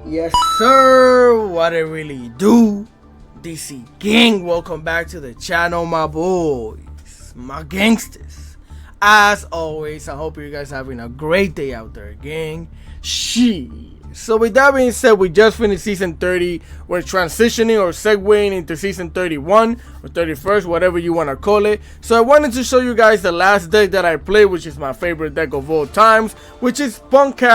Yes, sir. What it really do? DC gang, welcome back to the channel, my boys, my gangsters. As always, I hope you guys having a great day out there, gang. So with that being said, we just finished season 30. We're transitioning or segueing into season 31 or 31st, whatever you want to call it. So I wanted to show you guys the last deck that I played, which is my favorite deck of all times, which is P.U.N.K,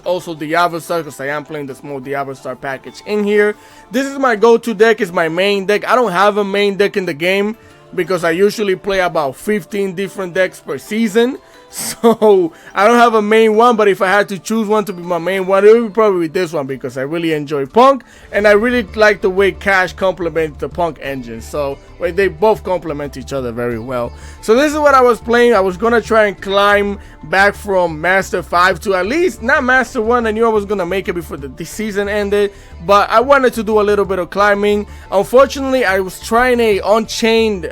also DIABELLSTAR, because I am playing the small DIABELLSTAR package in here. This is my go-to deck, it's my main deck. I don't have a main deck in the game because I usually play about 15 different decks per season. So I don't have a main one, but if I had to choose one to be my main one, it would probably be this one, because I really enjoy P.U.N.K and I really like the way Cash complements the P.U.N.K engine. So they both complement each other very well. So this is what I was playing. I was gonna try and climb back from Master 5 to at least not Master 1. I knew I was gonna make it before the season ended, but I wanted to do a little bit of climbing. Unfortunately, I was trying a Unchained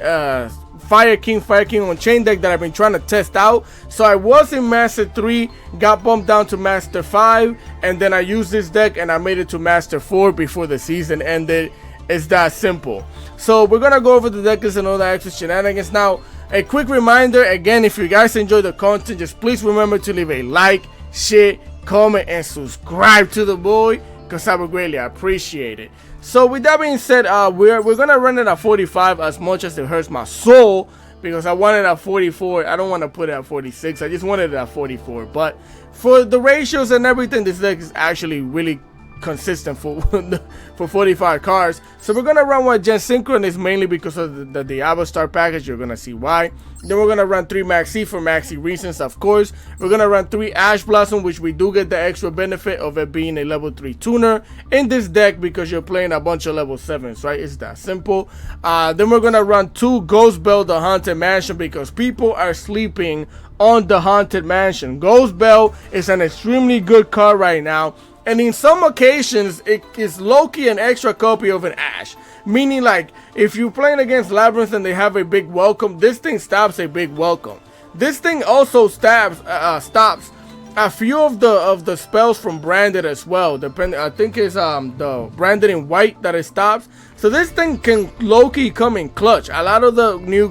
Fire King on chain deck that I've been trying to test out. So I was in Master 3, got bumped down to Master 5, and then I used this deck and I made it to Master 4 before the season ended. It's that simple. So we're gonna go over the deck list and all the extra shenanigans. Now, a quick reminder again, if you guys enjoy the content, just please remember to leave a like, share, comment, and subscribe to the boy, because I would greatly appreciate it. So with that being said, we're gonna run it at 45 as much as it hurts my soul, because I want it at 44. I don't want to put it at 46. I just wanted it at 44. But for the ratios and everything, this deck is actually really consistent for 45 cards. So we're gonna run one Gen Synchronous, mainly because of the DIABELLSTAR package. You're gonna see why. Then we're gonna run 3 Maxi for Maxi reasons, of course. We're gonna run 3 Ash Blossom, which we do get the extra benefit of it being a level 3 tuner in this deck, because you're playing a bunch of level 7s, right? It's that simple. Then we're gonna run 2 Ghost Bell, the Haunted Mansion, because people are sleeping on the Haunted Mansion. Ghost Bell is an extremely good card right now, and in some occasions it is low-key an extra copy of an Ash, meaning like if you're playing against Labyrinth and they have a big welcome, this thing stops a big welcome. This thing also stops a few of the spells from Branded as well. I think it's the Branded in white that it stops. So this thing can low-key come in clutch. A lot of the new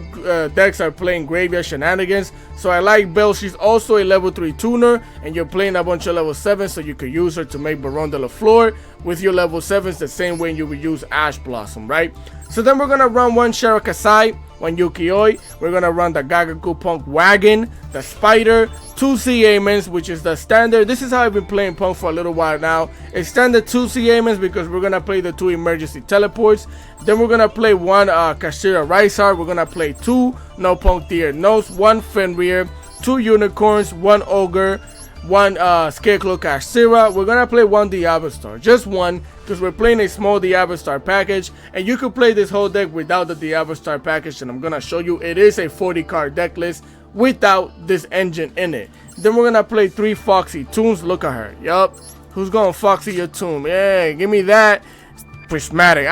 decks are playing Graveyard Shenanigans, so I like Belle. She's also a level 3 tuner, and you're playing a bunch of level 7s, so you could use her to make Baron de la Flor with your level 7s the same way you would use Ash Blossom, right? So then we're gonna run 1 Shara Kasai, 1 Yuki-Oi. We're gonna run the Gagaku P.U.N.K Wagon, the Spider, 2 C-Amens, which is the standard. This is how I've been playing P.U.N.K for a little while now. It's standard 2 C-Amens because we're gonna play the 2 emergency teleports. Then we're gonna play 1 KASHTIRA Rysar. We're gonna play 2 No P.U.N.K Deer Nose, 1 Fenrir, 2 Unicorns, 1 Ogre, 1 Scarecrow KASHTIRA. We're gonna play 1 DIABELLSTAR, just 1, because we're playing a small DIABELLSTAR package, and you could play this whole deck without the DIABELLSTAR package, and I'm gonna show you it is a 40 card deck list without this engine in it. Then we're gonna play 3 Foxy Toons. Look at her. Yup. Who's gonna Foxy your Toon? Yeah, give me that. Prismatic.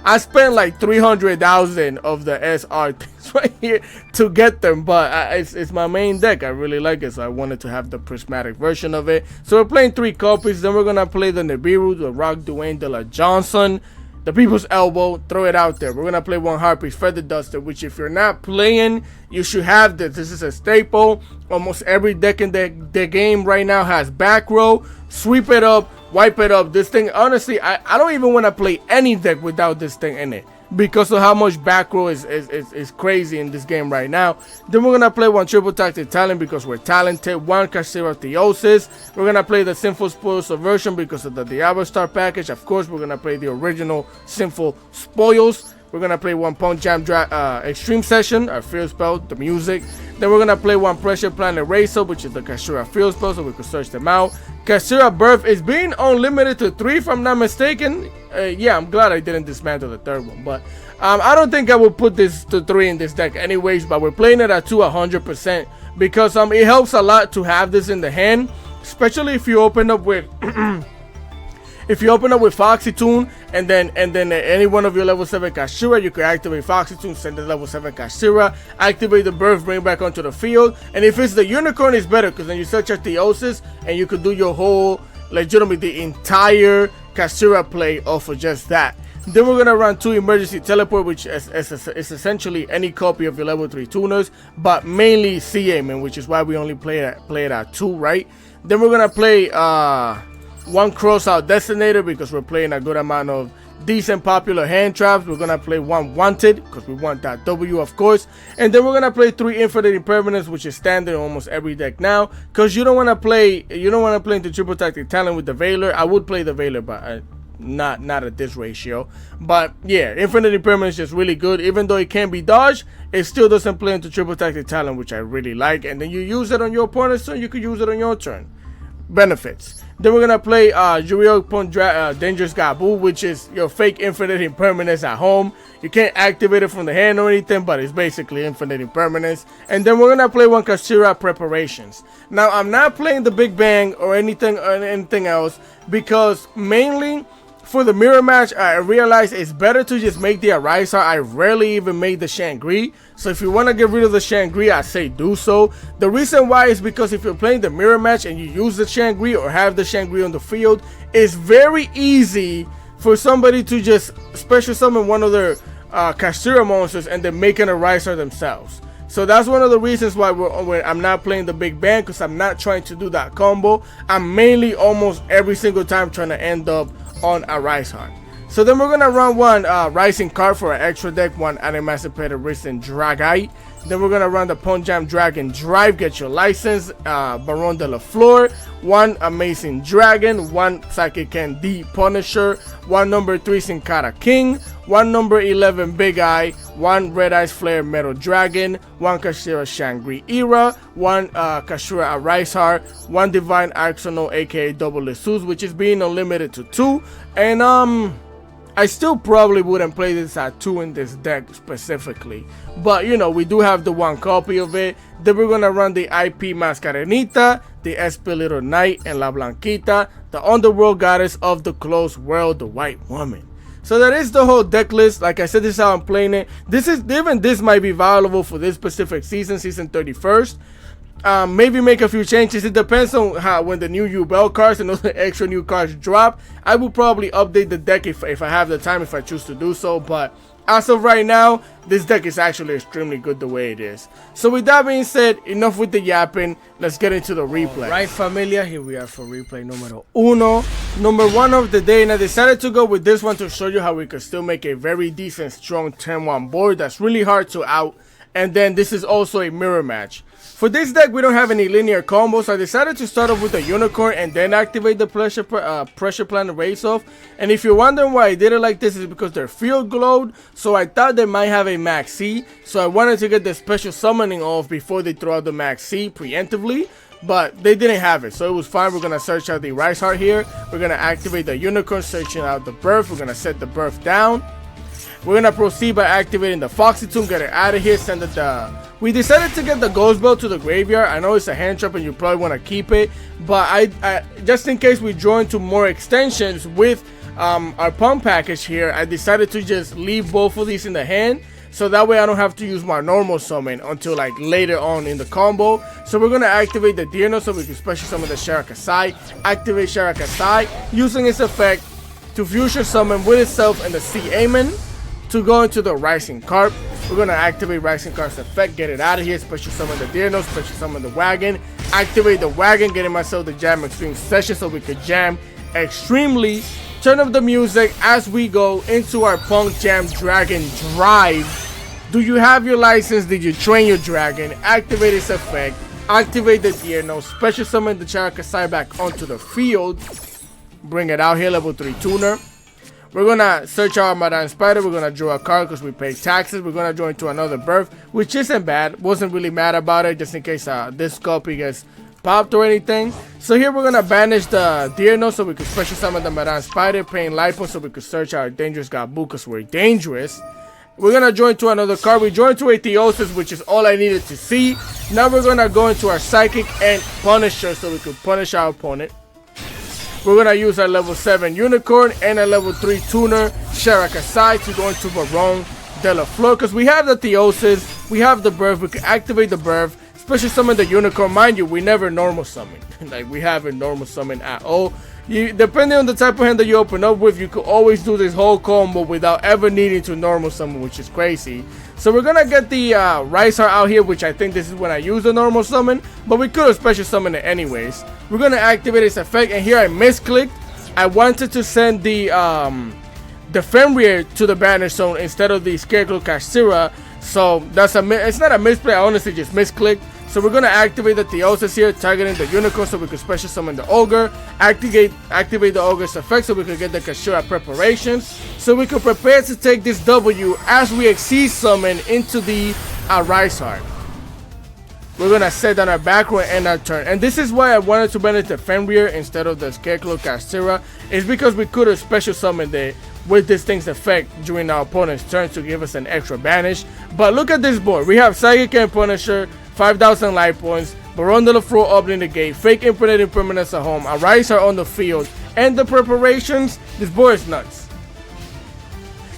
I spent like 300,000 of the SR things right here to get them, but it's my main deck. I really like it, so I wanted to have the prismatic version of it. So we're playing 3 copies. Then we're gonna play the Nibiru, the Rock Dwayne De La Johnson, the People's Elbow. Throw it out there. We're gonna play 1 Harpy's Feather Duster, which if you're not playing, you should have this. This is a staple. Almost every deck in the game right now has back row. Sweep it up, wipe it up. This thing, honestly, I don't even want to play any deck without this thing in it, because of how much back row is crazy in this game right now. Then we're gonna play 1 Triple Tactic Talent because we're talented. 1 KASHTIRA Theosis. We're gonna play the Sinful Spoils Subversion because of the DIABELLSTAR package. Of course, we're gonna play the original Sinful Spoils. We're gonna play 1 P.U.N.K Jam Extreme Session, our field spell, the music. Then we're gonna play 1 Pressure Planet Eraser, which is the KASHTIRA field spell, so we could search them out. KASHTIRA Birth is being unlimited to 3, if I'm not mistaken. Yeah, I'm glad I didn't dismantle the 3rd one, but I don't think I will put this to 3 in this deck anyways. But we're playing it at 2 100% because it helps a lot to have this in the hand, especially if you open up with If you open up with Foxy Toon and then any one of your level 7 KASHTIRA, you can activate Foxy Toon, send the level 7 KASHTIRA, activate the Birth, bring it back onto the field. And if it's the Unicorn, it's better because then you search at Theosis and you could do your whole legitimately the entire KASHTIRA play off of just that. Then we're gonna run 2 emergency teleport, which is essentially any copy of your level 3 tuners, but mainly C-aiming, which is why we only play it at 2, right? Then we're gonna play 1 cross out detonator because we're playing a good amount of decent popular hand traps. We're gonna play 1 wanted because we want that W, of course. And then we're gonna play 3 infinite impermanence, which is standard in almost every deck now, because you don't want to play into triple tactic talent with the Veiler. I would play the Veiler, but not at this ratio. But yeah, infinite impermanence is just really good. Even though it can be dodged, it still doesn't play into triple tactic talent, which I really like. And then you use it on your opponent's turn, you could use it on your turn. Benefits. Then we're gonna play Duel Dangerous Gabu, which is your fake infinite impermanence at home. You can't activate it from the hand or anything, but it's basically infinite impermanence. And then we're gonna play 1 KASHTIRA preparations. Now I'm not playing the Big Bang or anything else, because mainly for the mirror match, I realized it's better to just make the Arise Heart. I rarely even make the Shangri. So if you want to get rid of the Shangri, I say do so. The reason why is because if you're playing the mirror match and you use the Shangri or have the Shangri on the field, it's very easy for somebody to just special summon one of their KASHTIRA monsters and then make an Arise Heart themselves. So that's one of the reasons why I'm not playing the Big Bang, because I'm not trying to do that combo. I'm mainly almost every single time trying to end up on a Rise Heart. So then we're gonna run 1 Rising card for an extra deck, 1 Unemancipated Risen Dragite. Then we're gonna run the Punch Jam Dragon Drive, get your license, Baron de la Flor, 1 Amazing Dragon, 1 Psychic Candy Punisher, 1 number 3 Sin Cara King, 1 number 11 Big Eye, 1 Red Eyes Flare Metal Dragon, 1 KASHTIRA Shangri-Ira, 1 KASHTIRA Arise Heart, 1 Divine Arsenal aka Double Lesus, which is being unlimited to 2. And I still probably wouldn't play this at 2 in this deck specifically, but you know, we do have the 1 copy of it. Then we're gonna run the IP Mascarenita, the Espíritu Knight, and La Blanquita, the Underworld Goddess of the Closed World, the White Woman. So that is the whole deck list. Like I said, this is how I'm playing it. This might be valuable for this specific season 31st. Maybe make a few changes. It depends on how, when the new Yubel cards and those extra new cards drop, I will probably update the deck if I have the time, if I choose to do so. But as of right now, this deck is actually extremely good the way it is. So with that being said, enough with the yapping. Let's get into the replay. Right, familia, here we are for replay numero 1. Number 1 of the day, and I decided to go with this one to show you how we could still make a very decent, strong 10-1 board that's really hard to out. And then this is also a mirror match. For this deck, we don't have any linear combos, so I decided to start off with the Unicorn and then activate the Pressure Plant Race Off. And if you're wondering why I did it like this, is because their field glowed, so I thought they might have a Max C, so I wanted to get the special summoning off before they throw out the Max C preemptively, but they didn't have it, so it was fine. We're going to search out the Rise Heart here. We're going to activate the Unicorn, searching out the Birth. We're going to set the Birth down. We're going to proceed by activating the Foxy Tomb, get it out of here, send it we decided to get the Ghost Bell to the graveyard. I know it's a hand trap and you probably want to keep it, but I just in case we draw into more extensions with our pump package here, I decided to just leave both of these in the hand, so that way I don't have to use my normal summon until like later on in the combo. So we're going to activate the Dino so we can special summon the Sharakasai, activate Sharakasai, using its effect to fusion summon with itself and the C-Amen to go into the Rising Carp. We're going to activate Rising Carp's effect, get it out of here, special summon the Dino, special summon the Wagon, activate the Wagon, getting myself the Jam Extreme session so we could jam extremely. Turn up the music as we go into our Punk Jam Dragon Drive. Do you have your license? Did you train your dragon? Activate its effect, activate the Dino, special summon the Charakasai back onto the field, bring it out here, level 3 tuner. We're gonna search our Madame Spider. We're gonna draw a card because we pay taxes. We're gonna draw into another Birth, which isn't bad. Wasn't really mad about it, just in case this copy gets popped or anything. So here we're gonna banish the Dino so we can special summon the Madame Spider, paying life points so we could search our Dangerous Gabu because we're dangerous. We're gonna join to another card. We joined to a Theosis, which is all I needed to see. Now we're gonna go into our Psychic and Punisher so we could punish our opponent. We're going to use our level 7 Unicorn and a level 3 Tuner, Sharakasai, to go into Baron de la Flor. Because we have the Theosis, we have the Birth, we can activate the Birth, special summon the Unicorn. Mind you, we never normal summon. Like, we haven't normal summon at all. depending on the type of hand that you open up with, you could always do this whole combo without ever needing to normal summon, which is crazy. So we're gonna get the Rise Heart out here, which I think this is when I use the normal summon, but we could have special summoned it anyways. We're gonna activate its effect, and here I misclicked. I wanted to send the Fenrir to the banish zone instead of the Scarecrow KASHTIRA. So that's it's not a misplay, I honestly just misclicked. So we're gonna activate the Theosis here, targeting the unicorn so we can special summon the ogre, activate the ogre's effect so we can get the KASHTIRA preparations, so we can prepare to take this W as we exceed summon into the Rise Heart. We're gonna set down our background and our turn, and this is why I wanted to banish the Fenrir instead of the Scarecrow KASHTIRA, is because we could have special summoned it with this thing's effect during our opponent's turn to give us an extra banish. But look at this board. We have Psychic and Punisher, 5,000 life points, Baron de la Floor opening the gate, Fake Infinite Impermanence at home, a Rise Heart on the field, and the preparations. This board is nuts.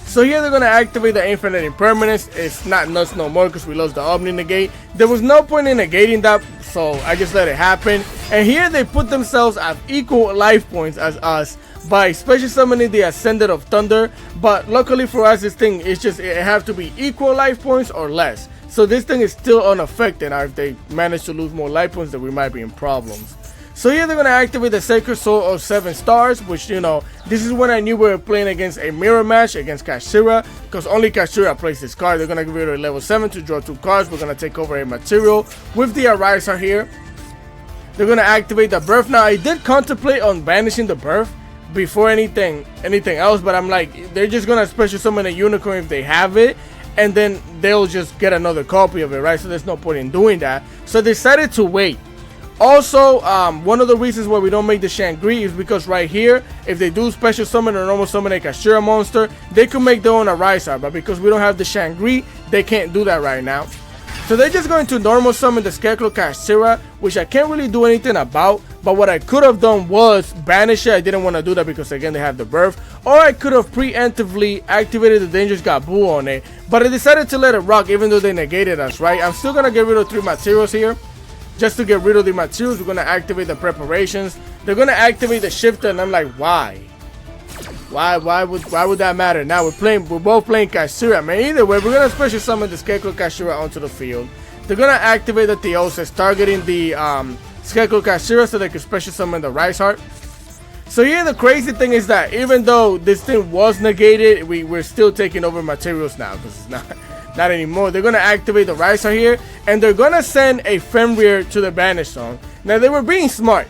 So here they're gonna activate the Infinite Impermanence. It's not nuts no more because we lost the opening the gate. There was no point in negating that, so I just let it happen. And here they put themselves at equal life points as us by special summoning the Ascendant of Thunder. But luckily for us, this thing is just, it have to be equal life points or less. So this thing is still unaffected. Now if they manage to lose more life points, then we might be in problems. So here they're going to activate the Sacred Soul of 7 stars, which, you know, this is when I knew we were playing against a mirror match against KASHTIRA, because only KASHTIRA plays this card. They're going to give it a level 7 to draw 2 cards. We're going to take over a material with the Rise Heart here. They're going to activate the Birth. Now I did contemplate on banishing the Birth before anything else, but I'm like, they're just going to special summon a unicorn if they have it, and then they'll just get another copy of it, right? So there's no point in doing that. So I decided to wait. Also, one of the reasons why we don't make the Shangri is because right here, if they do special summon or normal summon a KASHTIRA monster, they could make their own Rise Heart, but because we don't have the Shangri, they can't do that right now. So they're just going to normal summon the Scarecrow KASHTIRA, which I can't really do anything about, but what I could have done was banish it. I didn't want to do that because again they have the Birth, or I could have preemptively activated the Dangerous Gabu on it, but I decided to let it rock even though they negated us, right? I'm still going to get rid of 3 materials here. Just to get rid of the materials, we're going to activate the preparations. They're going to activate the shifter, and I'm like, why? Why would that matter? Now we're both playing KASHTIRA, man. Either way, we're going to special summon the Scarecrow KASHTIRA onto the field. They're going to activate the Theosis, targeting the Scarecrow KASHTIRA so they can special summon the Rise Heart. So here the crazy thing is that even though this thing was negated, we're still taking over materials now, because it's not anymore. They're gonna activate the Rise Heart here, and they're gonna send a Fenrir to the banish zone. Now they were being smart,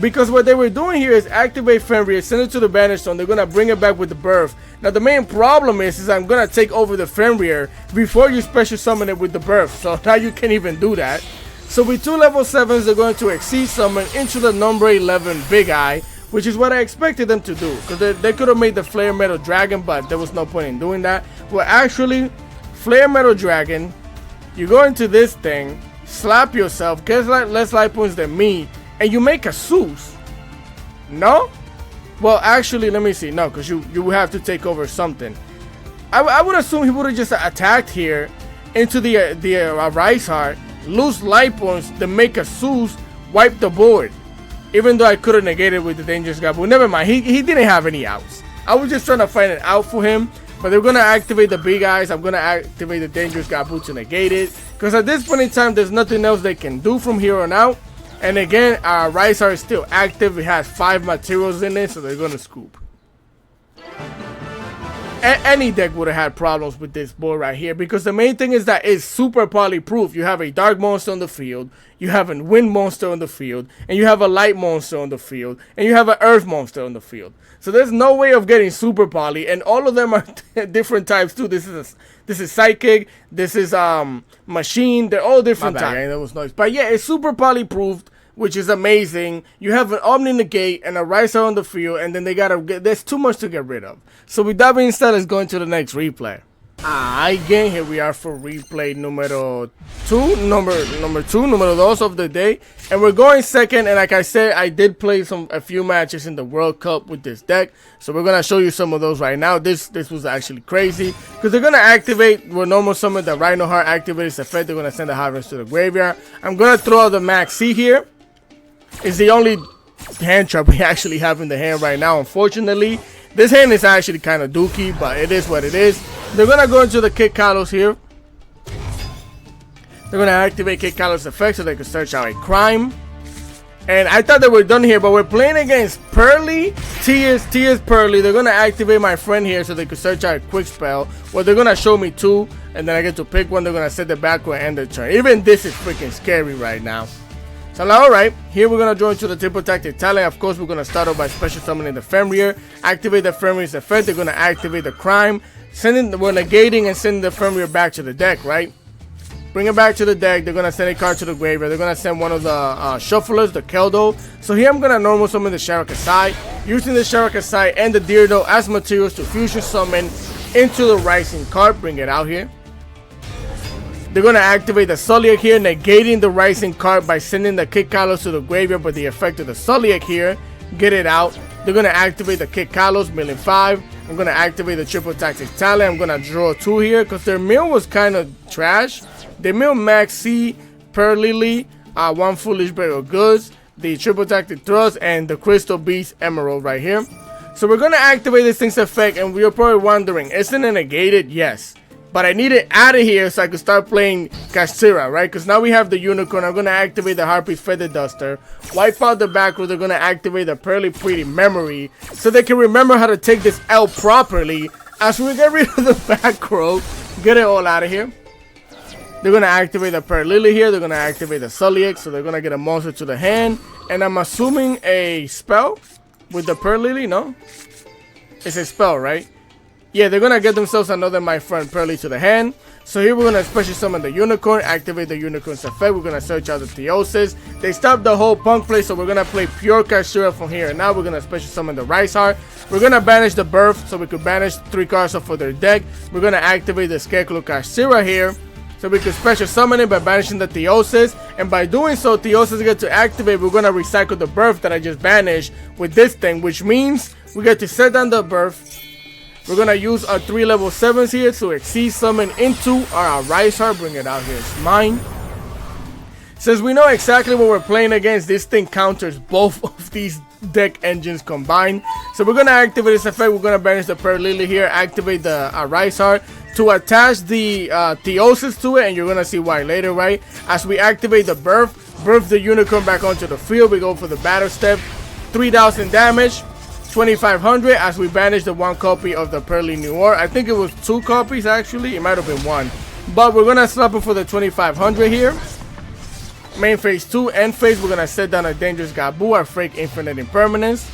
because what they were doing here is activate Fenrir, send it to the banish zone. They're gonna bring it back with the Birth. Now the main problem is I'm gonna take over the Fenrir before you special summon it with the Birth. So now you can't even do that. So with 2 level 7s, they're going to exceed summon into the number 11 Big Eye, which is what I expected them to do, because they could have made the Flare Metal Dragon, but there was no point in doing that. Well, actually, Flare Metal Dragon, you go into this thing, slap yourself, get less life points than me, and you make a Zeus. No? Well, actually, let me see. No, because you have to take over something. I would assume he would have just attacked here into the Rise Heart, lose life points, then make a Zeus, wipe the board. Even though I could have negated with the Dangerous Gabu. Never mind, he didn't have any outs. I was just trying to find an out for him. But they're going to activate the Big Eyes. I'm going to activate the Dangerous Gabu to negate it, because at this point in time, there's nothing else they can do from here on out. And again, our Rise Heart is still active. It has 5 materials in it, so they're going to scoop. Any deck would have had problems with this board right here, because the main thing is that it's super poly-proof. You have a Dark monster on the field, you have a Wind monster on the field, and you have a Light monster on the field, and you have an Earth monster on the field. So there's no way of getting super poly, and all of them are different types too. This is Psychic, this is Machine. They're all different types. That was noise, but yeah, it's super poly-proof, which is amazing. You have an Omni Negate and a Rise Heart on the field, and then there's too much to get rid of. So with that being said, let's go into the next replay. Again, here we are for replay number 2, number 2 of the day, and we're going second. And like I said, I did play a few matches in the World Cup with this deck, so we're gonna show you some of those right now. This was actually crazy, because they're gonna activate with normal summon the Rhino Heart, activate its effect. They're gonna send the Harvest to the graveyard. I'm gonna throw out the Max C here. It's the only hand trap we actually have in the hand right now. Unfortunately, this hand is actually kind of dookie, but it is what it is. They're gonna go into the Kick Kalos here. They're gonna activate Kick Kalos effect so they can search out a crime. And I thought they were done here, but we're playing against Purrely. T is Purrely. They're gonna activate my friend here so they could search out a quick spell. Well, they're gonna show me two, and then I get to pick one. They're gonna set the back and end the turn. Even this is freaking scary right now. So I'm like, alright, here we're gonna join to the triple tactic talent. Of course, we're gonna start off by special summoning the Fenrir. Activate the Fenrir's effect. They're gonna activate the crime. We're negating and sending the Fenrir back to the deck, right? Bring it back to the deck. They're gonna send a card to the graveyard. They're gonna send one of the shufflers, the Keldo. So here I'm gonna normal summon the Sharakasai, using the Sharakasai and the Deerdo as materials to fusion summon into the Rising card. Bring it out here. They're gonna activate the Sulliek here, negating the Rising card by sending the Kick Kalos to the graveyard. But the effect of the Sulliek here, get it out. They're gonna activate the Kick Kalos, milling 5. I'm gonna activate the triple tactic talent. I'm gonna draw 2 here because their mill was kind of trash. They mill Max C, Purrely, one Foolish Burial Goods, the triple tactic thrust, and the Crystal Beast Emerald right here. So we're gonna activate this thing's effect, and you're probably wondering, isn't it negated? Yes. But I need it out of here so I can start playing KASHTIRA, right? Because now we have the Unicorn. I'm going to activate the Harpy's Feather Duster. Wipe out the back row. They're going to activate the Purrely Pretty Memory so they can remember how to take this L properly. As we get rid of the back row, get it all out of here. They're going to activate the Purrely here. They're going to activate the Sulliek. So they're going to get a monster to the hand. And I'm assuming a spell with the Purrely, no? It's a spell, right? Yeah, they're gonna get themselves another My Friend Purrely to the hand. So here we're gonna special summon the Unicorn, activate the Unicorn's effect. We're gonna search out the Theosis. They stopped the whole Punk play, so we're gonna play pure KASHTIRA from here. And now we're gonna special summon the Rice Heart. We're gonna banish the Birth, so we could banish 3 cards off for their deck. We're gonna activate the Scarecrow KASHTIRA here, so we could special summon it by banishing the Theosis. And by doing so, Theosis get to activate. We're gonna recycle the Birth that I just banished with this thing, which means we get to set down the Birth. We're going to use our 3 level 7s here to exceed summon into our Rice Heart. Bring it out here. It's mine. Since we know exactly what we're playing against, this thing counters both of these deck engines combined. So we're going to activate this effect. We're going to banish the Purrely here. Activate the Rice Heart to attach the Theosis to it. And you're going to see why later, right? As we activate the Birth the Unicorn back onto the field. We go for the Battle Step. 3,000 damage. 2,500 as we banish the 1 copy of the Purrely New War. I think it was 2 copies actually. It might have been 1. But we're going to swap it for the 2,500 here. Main phase 2, end phase, we're going to set down a Dangerous Gabu, our Fake Infinite Impermanence.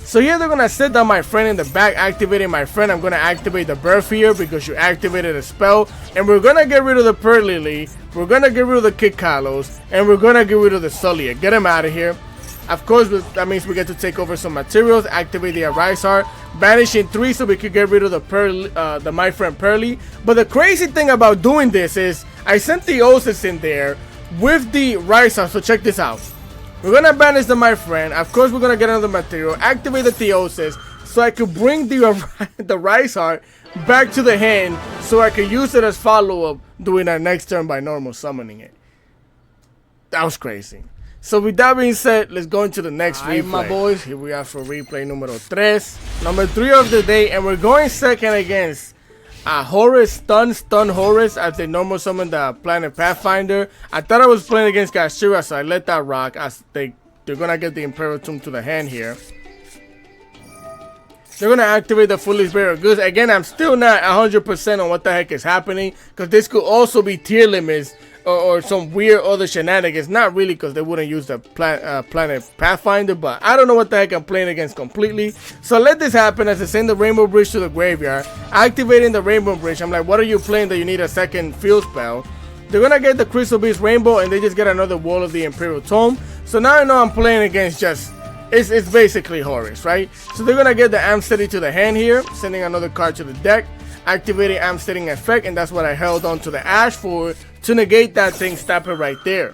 So here they're going to set down my friend in the back, activating my friend. I'm going to activate the Birth here because you activated a spell. And we're going to get rid of the Purrely. We're going to get rid of the Kick Kalos. And we're going to get rid of the Sulliek. Get him out of here. Of course, that means we get to take over some materials, activate the Rice Heart, banishing 3 so we could get rid of the My Friend Purrely. But the crazy thing about doing this is I sent the Theosis in there with the Rice Heart. So check this out. We're going to banish the My Friend. Of course, we're going to get another material, activate the Theosis so I could bring the Rice Heart back to the hand so I could use it as follow-up during our next turn by normal summoning it. That was crazy. So with that being said, let's go into the next replay. My boys, here we are for replay numero 3. Number 3 of the day, and we're going second against Horus, stun Horus as they normal summon the Planet Pathfinder. I thought I was playing against KASHTIRA, so I let that rock as they're gonna get the Imperial Tomb to the hand here. They're gonna activate the Foolish Burial Goods. Again, I'm still not 100% on what the heck is happening, because this could also be tier limits or some weird other shenanigans. Not really, because they wouldn't use the Planet Pathfinder, but I don't know what the heck I'm playing against completely. So let this happen as they send the Rainbow Bridge to the graveyard, activating the Rainbow Bridge. I'm like, what are you playing that you need a second field spell? They're gonna get the Crystal Beast Rainbow, and they just get another Wall of the Imperial Tome. So now I know I'm playing against just it's basically Horus, right? So they're gonna get the Amsteady to the hand here, sending another card to the deck, activating Amsteading effect, and that's what I held on to the Ash for, to negate that thing, stop it right there.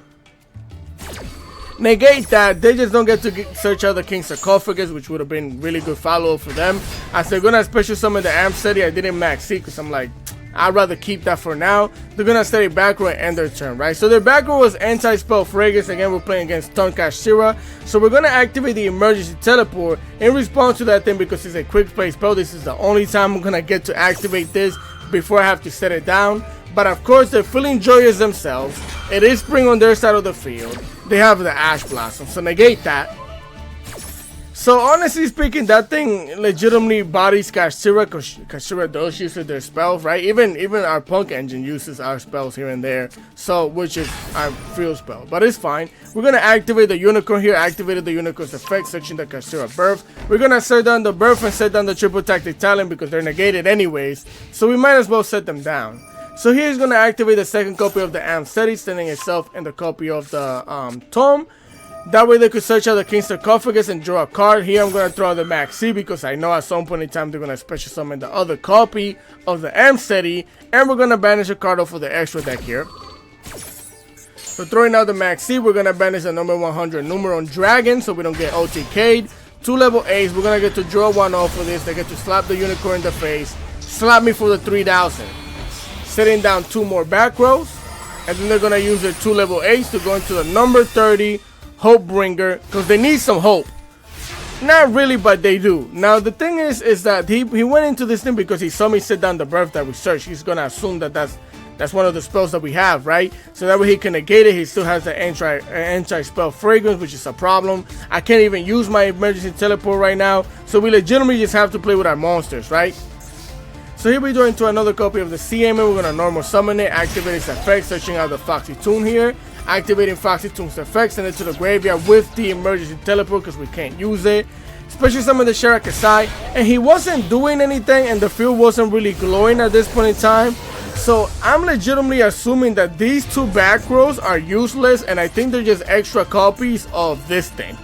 Negate that, they just don't get to search out the King's Sarcophagus, which would have been really good follow-up for them. As they're gonna special summon the Amsteady, I didn't max C because I'm like, I'd rather keep that for now. They're gonna set a back row and end their turn, right? So their back row was anti-spell fragrance. Again, we're playing against P.U.N.K KASHTIRA. So we're gonna activate the emergency teleport in response to that thing because it's a quick play spell. This is the only time I'm gonna get to activate this before I have to set it down. But of course, they're feeling joyous themselves. It is spring on their side of the field. They have the Ash Blossom, so negate that. So honestly speaking, that thing legitimately bodies KASHTIRA, because KASHTIRA does use their spells, right? Even our P.U.N.K engine uses our spells here and there, so which is our field spell, but it's fine. We're gonna activate the Unicorn here. Activated the Unicorn's effect, searching the KASHTIRA birth. We're gonna set down the birth and set down the triple tactic talent because they're negated anyways, so we might as well set them down. So here he's gonna activate the second copy of the Amphetamine, sending itself in the copy of the Tome. That way they could search out the King's Sarcophagus and draw a card. Here I'm going to throw out the Max C because I know at some point in time they're going to special summon the other copy of the Amphetamine. And we're going to banish a card off of the extra deck here. So throwing out the Max C, we're going to banish the number 100 Numeron Dragon so we don't get OTK'd. 2 level 8s, we're going to get to draw one off of this. They get to slap the Unicorn in the face. Slap me for the 3000. Setting down 2 more back rows. And then they're going to use their 2 level 8s to go into the number 30 Hope Bringer, because they need some hope. Not really, but they do. Now the thing is that he went into this thing because he saw me sit down the birth that we searched. He's gonna assume that that's one of the spells that we have, right? So that way he can negate it. He still has the anti-spell fragrance, which is a problem. I can't even use my emergency teleport right now, so we legitimately just have to play with our monsters, right? So here we go into another copy of the CMA. We're gonna normal summon it, activate its effect, searching out the Foxy Tune here. Activating Foxy Tune's effect, send it to the graveyard with the emergency teleport because we can't use it. Special summon the Shara Kasai, and he wasn't doing anything and the field wasn't really glowing at this point in time. So I'm legitimately assuming that these 2 back rows are useless and I think they're just extra copies of this thing.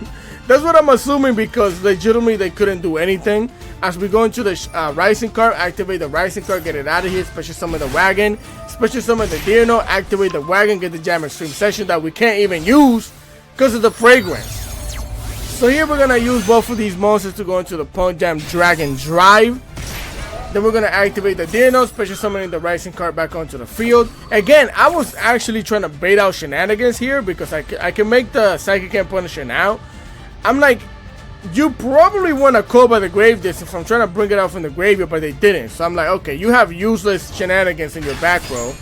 That's what I'm assuming because legitimately they couldn't do anything. As we go into the Rising card, activate the Rising card, get it out of here, special summon the Wagon, special summon the Dino, activate the Wagon, get the Jam Extreme Session that we can't even use because of the fragrance. So here we're going to use both of these monsters to go into the P.U.N.K Jam Dragon Drive. Then we're going to activate the Dino, special summoning the Rising card back onto the field. Again, I was actually trying to bait out shenanigans here because I can make the Psychic Hand Punisher now. I'm like, you probably want to call by the grave this if I'm trying to bring it out from the graveyard, but they didn't. So I'm like, okay, you have useless shenanigans in your back row.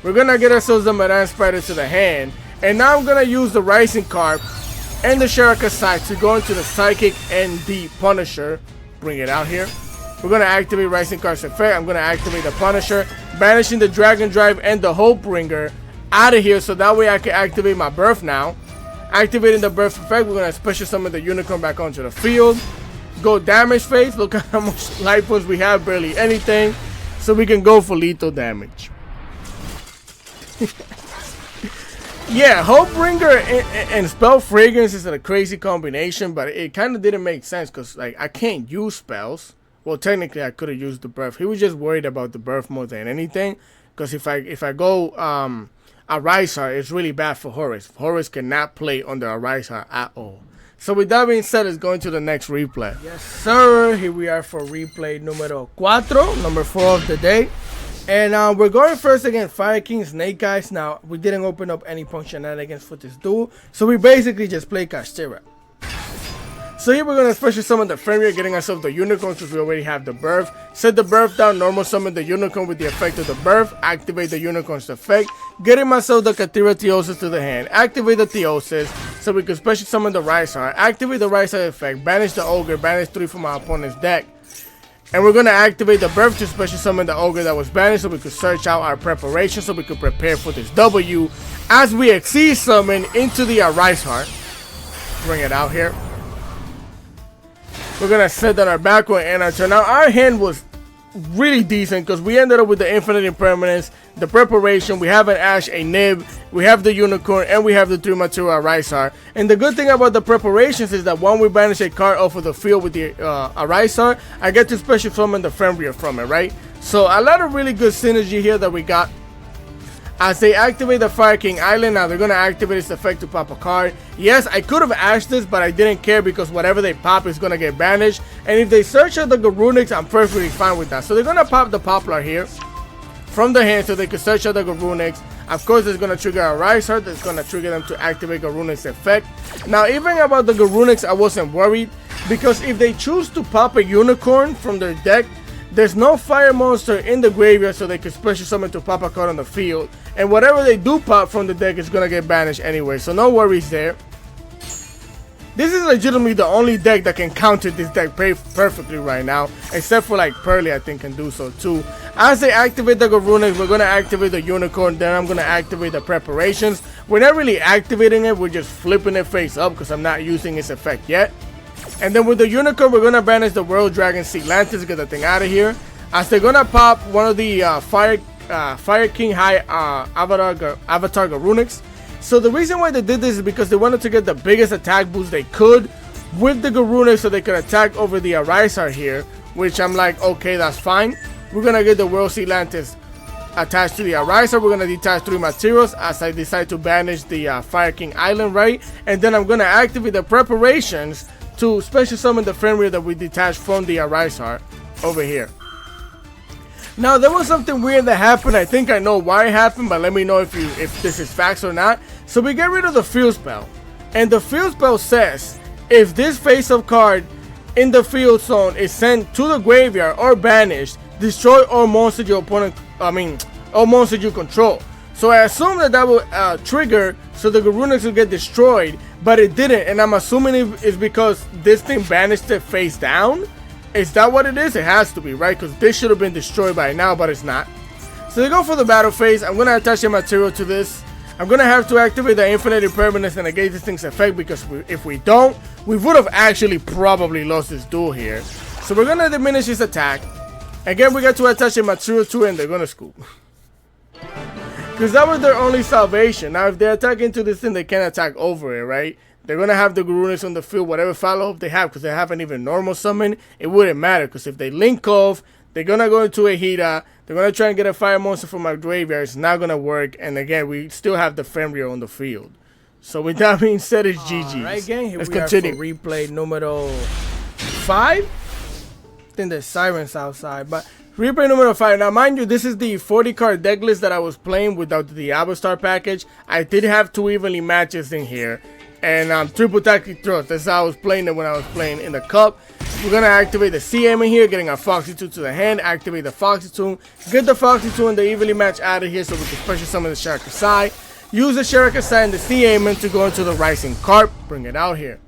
We're going to get ourselves the Maran Spider to the hand. And now I'm going to use the Rising card and the Sharaka side to go into the Psychic and the Punisher. Bring it out here. We're going to activate Rising card's effect. I'm going to activate the Punisher, banishing the Dragon Drive and the Hope Bringer out of here so that way I can activate my birth now. Activating the birth effect, we're going to special summon the Unicorn back onto the field. Go damage phase. Look at how much life points we have, barely anything. So we can go for lethal damage. Yeah, Hopebringer and Spell Fragrance is a crazy combination, but it kind of didn't make sense because like I can't use spells. Well, technically I could have used the birth. He was just worried about the birth more than anything. Because if I go Arisar, it's really bad for Horus. Horus cannot play under Arisar at all. So with that being said, let's go into the next replay. Yes, sir. Here we are for replay numero 4, number 4 of the day. And we're going first against Fire King Snake Eyes. Now, we didn't open up any shenanigans for this duel. So we basically just play KASHTIRA. So here we're going to special summon the Fenrir, getting ourselves the Unicorn since we already have the birth. Set the birth down, normal summon the Unicorn with the effect of the birth. Activate the Unicorn's effect. Getting myself the KASHTIRA Theosis to the hand. Activate the Theosis so we can special summon the Rysar. Activate the Rysar effect. Banish the Ogre. Banish 3 from my opponent's deck. And we're going to activate the birth to special summon the Ogre that was banished so we could search out our preparation so we could prepare for this W as we Exceed summon into the Rysar. Bring it out here. We're going to set down our back row and our turn. Now, our hand was really decent because we ended up with the Infinite Impermanence, the preparation, we have an Ash, a Nib, we have the Unicorn, and we have the 3 material Rysar. And the good thing about the preparations is that when we banish a card off of the field with the Rysar, I get to special summon the Fenrir from it, right? So a lot of really good synergy here that we got. As they activate the Fire King Island, now they're going to activate its effect to pop a card. Yes, I could have ashed this, but I didn't care because whatever they pop is going to get banished. And if they search out the Garunics, I'm perfectly fine with that. So they're going to pop the Poplar here. from the hand so they can search out the Garunix. Of course, it's going to trigger a Rise Heart. That's going to trigger them to activate Garunix effect. Now, even about the Garunix, I wasn't worried, because if they choose to pop a Unicorn from their deck, there's no fire monster in the graveyard, so they can special summon to pop a card on the field. And whatever they do pop from the deck is going to get banished anyway, so no worries there. This is legitimately the only deck that can counter this deck perfectly right now, except for like Purrely, I think, can do so too. As they activate the Garunix, we're going to activate the Unicorn, then I'm going to activate the Preparations. We're not really activating it, we're just flipping it face up because I'm not using its effect yet. And then with the Unicorn, we're going to banish the World Dragon Sea Lantis, get that thing out of here. As they're going to pop one of the Fire King High Avatar Garunix. So the reason why they did this is because they wanted to get the biggest attack boost they could with the Garunix, so they could attack over the Arisar here, which I'm like, okay, that's fine. We're going to get the World Sea Lantis attached to the Arisar. We're going to detach 3 materials as I decide to banish the Fire King Island, right? And then I'm going to activate the Preparations to special summon the Fenrir that we detached from the Arisar over here. Now, there was something weird that happened. I think I know why it happened, but let me know if this is facts or not. So we get rid of the field spell, and the field spell says if this face-up card in the field zone is sent to the graveyard or banished, destroy all monsters your opponent. All monsters you control. So I assume that will trigger so the Garunix will get destroyed, but it didn't, and I'm assuming it's because this thing banished it face down. Is that what it is? It has to be, right? Because this should have been destroyed by now, but it's not. So they go for the battle phase. I'm going to attach a material to this. I'm going to have to activate the Infinite Impermanence and negate this thing's effect, because if we don't, we would have actually probably lost this duel here. So we're going to diminish his attack. Again, we got to attach a material to it, and they're going to scoop. Because that was their only salvation. Now, if they attack into this thing, they can't attack over it, right? They're going to have the Garunix on the field, whatever follow-up they have, because they haven't even normal summon. It wouldn't matter, because if they link off, they're going to go into a Hida. They're going to try and get a fire monster from my graveyard. It's not going to work. And again, we still have the Fenrir on the field. So with that being said, it's GG's. Alright, gang, here let's we continue. Are for replay numero 5. I think there's sirens outside, but replay number 5. Now, mind you, this is the 40 card deck list that I was playing without the DIABELLSTAR package. I did have 2 evenly matches in here. And triple tactic thrust. That's how I was playing it when I was playing in the cup. We're going to activate the CM in here, getting our Foxy 2 to the hand. Activate the Foxy 2. Get the Foxy 2 and the evenly match out of here so we can special summon the Sharakasai. Use the Sharakasai and the CM to go into the Rising Carp. Bring it out here.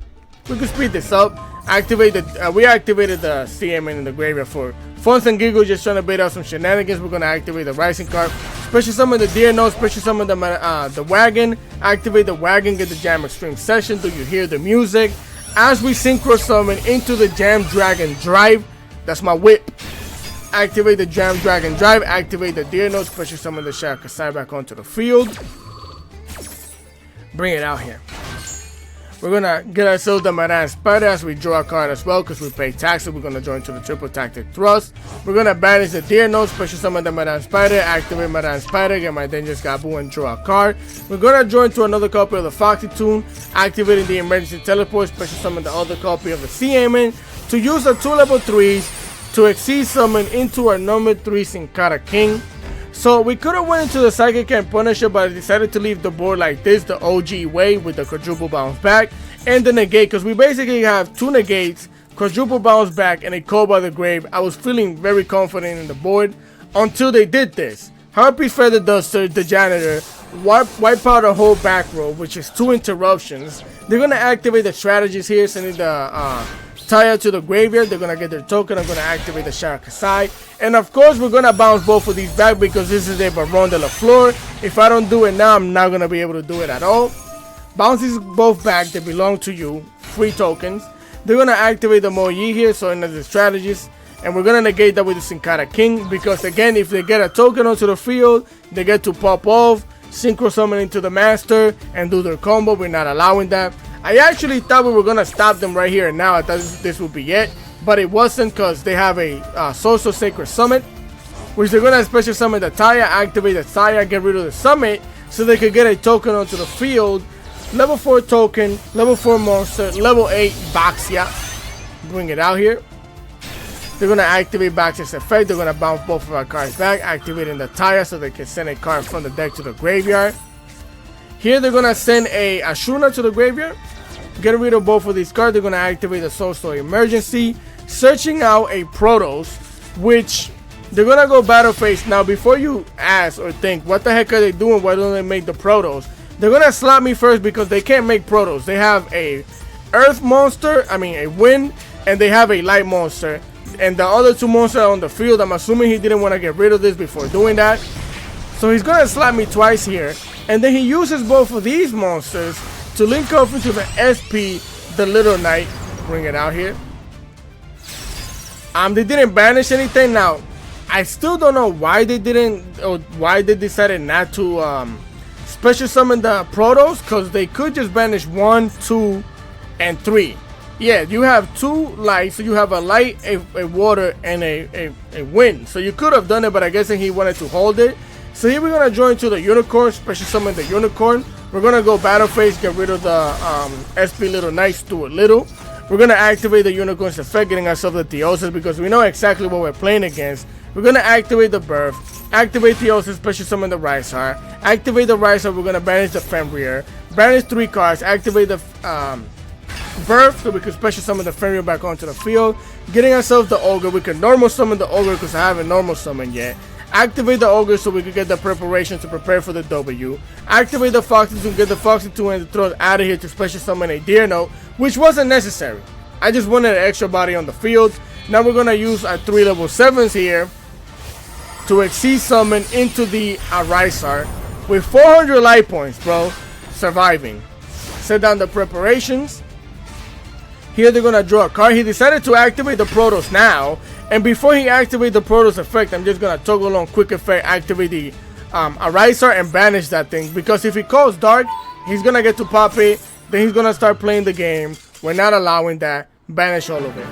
We can speed this up. Activate the we activated the CM in the graveyard for funs and giggles, just trying to bait out some shenanigans. We're going to activate the Rising Carp. Special summon the Deer Nose, special summon the Wagon. Activate the Wagon, get the Jam Extreme Session. Do you hear the music? As we synchro summon into the Jam Dragon Drive. That's my whip. Activate the Jam Dragon Drive. Activate the Deer Nose, special summon the Sharakasai back onto the field. Bring it out here. We're going to get ourselves the Maran Spider as we draw a card as well, because we pay tax, so we're going to join to the triple tactic thrust. We're going to banish the Deer Nose, special summon the Maran Spider, activate Maran Spider, get my Dangerous Gabu and draw a card. We're going to join to another copy of the Foxy Tune, activating the Emergency Teleport, special summon the other copy of the CMN to use our 2 level 3s to exceed summon into our number 3 Sin Cara King. So we could have went into the Psychic and Punisher, but I decided to leave the board like this, the OG way, with the quadruple bounce back and the negate, because we basically have 2 negates, quadruple bounce back, and a Call by the Grave. I was feeling very confident in the board until they did this. Harpy's Feather Duster, the Janitor, wipe out a whole back row, which is 2 interruptions. They're going to activate the strategies here, sending the Taya to the graveyard. They're going to get their token. I'm going to activate the Sharakasai. And of course, we're going to bounce both of these back because this is a Baron de la Flor. If I don't do it now, I'm not going to be able to do it at all. Bounce these both back. They belong to you. Free tokens. They're going to activate the Moyi here, so in the strategies. And we're going to negate that with the Sin Cara King. Because again, if they get a token onto the field, they get to pop off, synchro summon into the Master, and do their combo. We're not allowing that. I actually thought we were going to stop them right here and now. I thought this would be it. But it wasn't, because they have a Social Sacred Summit, which they're going to special summon the Taya, activate the Taya, get rid of the Summit, so they could get a token onto the field. Level 4 token, level 4 monster, level 8 Baxia. Bring it out here. They're gonna activate Baxter's effect. They're gonna bounce both of our cards back, activating the tire so they can send a card from the deck to the graveyard. Here they're gonna send a Ashuna to the graveyard. Get rid of both of these cards. They're gonna activate the Soul Stone Emergency, searching out a Protoss, which they're gonna go battle phase. Now, before you ask or think, what the heck are they doing? Why don't they make the Protoss? They're gonna slap me first because they can't make Protoss. They have a Earth monster, a Wind, and they have a Light monster. And the other two monsters are on the field. I'm assuming he didn't want to get rid of this before doing that. So he's gonna slap me twice here. And then he uses both of these monsters to link up into the SP, the Little Knight. Bring it out here. They didn't banish anything. Now, I still don't know why they didn't, or why they decided not to special summon the Protoss, because they could just banish 1, 2, and 3. Yeah, you have 2 lights, so you have a light, a water, and a wind. So you could have done it, but I guess he wanted to hold it. So here we're gonna join to the Unicorn, special summon the Unicorn. We're gonna go battle phase, get rid of the SP Little Knights, do it little. We're gonna activate the Unicorn's effect, getting ourselves the Theosis because we know exactly what we're playing against. We're gonna activate the Birth, activate Theosis, special summon the Rise Heart, activate the Rise Heart. We're gonna banish the Fenrir, banish 3 cards, activate the Birth so we can special summon the Fenrir back onto the field. Getting ourselves the Ogre. We can normal summon the Ogre because I haven't normal summoned yet. Activate the Ogre so we can get the preparation to prepare for the W. Activate the Foxy to get the Foxy 2 and throw it out of here to special summon a Deer Note, which wasn't necessary. I just wanted an extra body on the field. Now we're gonna use our 3 level 7s here to exceed summon into the Arisar with 400 life points, bro. Surviving. Set down the preparations. Here they're gonna draw a card. He decided to activate the Protoss now, and before he activates the Protoss effect, I'm just gonna toggle on quick effect, activate the Arisar and banish that thing, because if he calls Dark, he's gonna get to pop it, then he's gonna start playing the game. We're not allowing that. Banish all of it.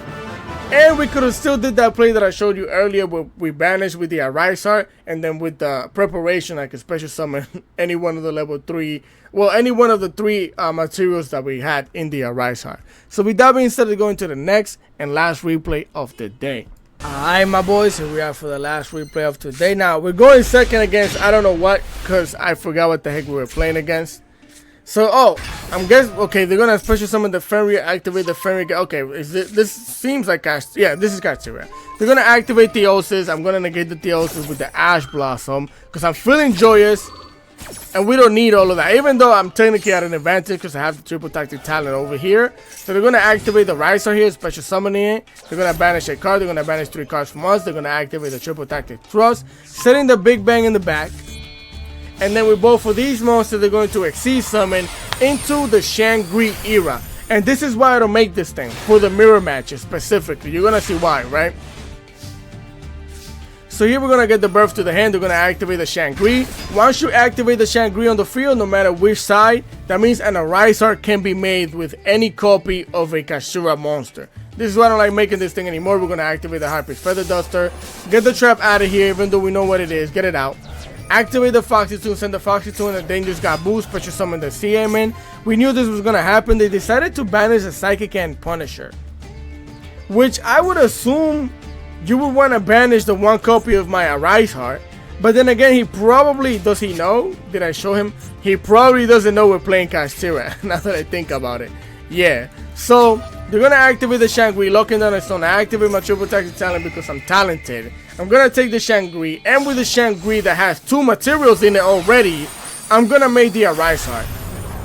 And we could have still did that play that I showed you earlier where we banished with the Arisar, and then with the preparation I could special summon any one of the level 3, well, any one of the 3 materials that we had in the Arisar. So with that being said, we're going to the next and last replay of the day. Alright, my boys, here we are for the last replay of today. Now, we're going second against I don't know what, because I forgot what the heck we were playing against. So, I'm guessing, okay, they're going to special summon the Fenrir, activate the Fenrir. Okay, this seems like KASHTIRA. Yeah, this is KASHTIRA. They're going to activate Theosis. I'm going to negate the Theosis with the Ash Blossom because I'm feeling joyous, and we don't need all of that, even though I'm technically at an advantage because I have the triple tactic talent over here. So they're going to activate the Riser here, special summoning it. They're going to banish a card. They're going to banish 3 cards from us. They're going to activate the triple tactic thrust, setting the Big Bang in the back. And then with both of these monsters, they're going to exceed summon into the Shangri era. And this is why I don't make this thing, for the mirror matches specifically. You're going to see why, right? So here we're going to get the Birth to the hand. They're going to activate the Shangri. Once you activate the Shangri on the field, no matter which side, that means an Arisar can be made with any copy of a KASHTIRA monster. This is why I don't like making this thing anymore. We're going to activate the Hyper Feather Duster. Get the trap out of here, even though we know what it is. Get it out. Activate the Foxy 2, send the Foxy 2 and the Dangerous God boost, special summon the CMN. We knew this was going to happen. They decided to banish the Psychic and Punisher, which I would assume you would want to banish the 1 copy of my Arise Heart. But then again, he probably, does he know? Did I show him? He probably doesn't know we're playing KASHTIRA, now that I think about it. Yeah, so they're going to activate the Shangri, locking down a stone. I activate my triple tactic talent because I'm talented. I'm going to take the Shangri, and with the Shangri that has 2 materials in it already, I'm going to make the Arise Heart.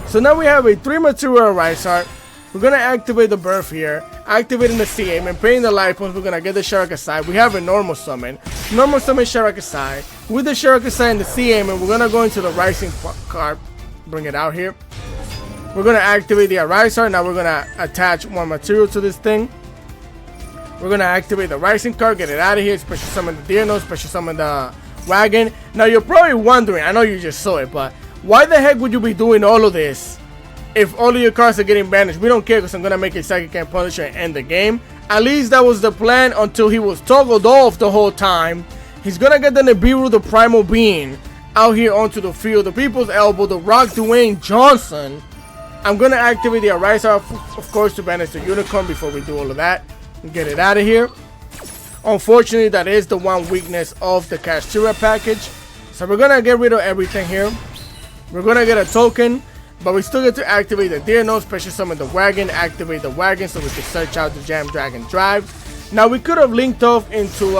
So now we have a 3 material Arise Heart. We're going to activate the Birth here, activating the CM and paying the life points. We're going to get the Sharakasai. We have a normal summon Sharakasai. With the Sharakasai and the CM, and we're going to go into the Rising card, bring it out here. We're going to activate the Arise Heart. Now we're going to attach 1 material to this thing. We're going to activate the Rising card, get it out of here, special summon the Deer Note, special summon the Wagon. Now you're probably wondering, I know you just saw it, but why the heck would you be doing all of this if all of your cards are getting banished? We don't care because I'm going to make a Psychic and Punisher and end the game. At least that was the plan until he was toggled off the whole time. He's going to get the Nibiru, the Primal Being, out here onto the field. The People's Elbow, the Rock Dwayne Johnson. I'm going to activate the Arise Heart, of course, to banish the Unicorn before we do all of that. Get it out of here. Unfortunately, that is the one weakness of the KASHTIRA package. So we're gonna get rid of everything here. We're gonna get a token, but we still get to activate the deer node, special summon the wagon, activate the wagon so we can search out the Jam Dragon Drive. Now we could have linked off into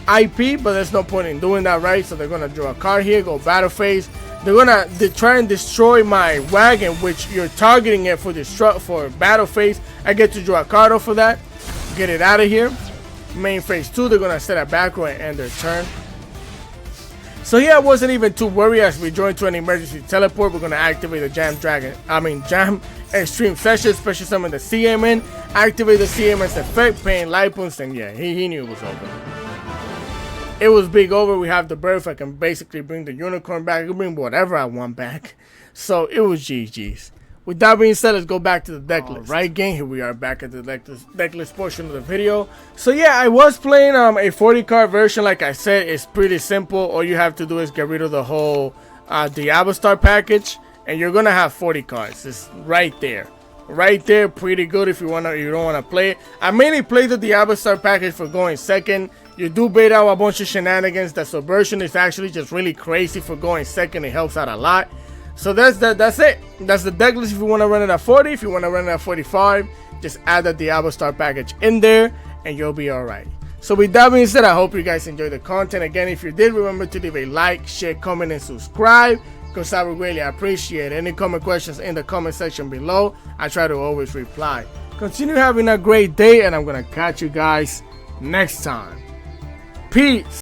IP, but there's no point in doing that, right? So they're gonna draw a card here, go battle phase. They're gonna try and destroy my wagon, which you're targeting it for battle phase. I get to draw a card off for that, get it out of here. Main phase 2, they're gonna set a back row and end their turn. So here I wasn't even too worried as we join to an emergency teleport. We're gonna activate the Jam Extreme Session, special summon the CMN, activate the CMN's effect, paying life points, and yeah, he knew it was over. It was big over. We have the birth. I can basically bring the unicorn back. I can bring whatever I want back. So it was GG's. With that being said, let's go back to the deck list. Right, gang, here we are back at the deck list portion of the video. So yeah, I was playing a 40 card version. Like I said, it's pretty simple. All you have to do is get rid of the whole DIABELLSTAR package, and you're gonna have 40 cards. It's right there. Right there, pretty good if you don't wanna play it. I mainly play the DIABELLSTAR package for going second. You do bait out a bunch of shenanigans. The subversion is actually just really crazy for going second. It helps out a lot. So that's it. That's the deck list if you want to run it at 40. If you want to run it at 45, just add the DIABELLSTAR package in there and you'll be alright. So with that being said, I hope you guys enjoyed the content. Again, if you did, remember to leave a like, share, comment, and subscribe, because I would really appreciate it. Any comment questions in the comment section below. I try to always reply. Continue having a great day, and I'm going to catch you guys next time. Peace.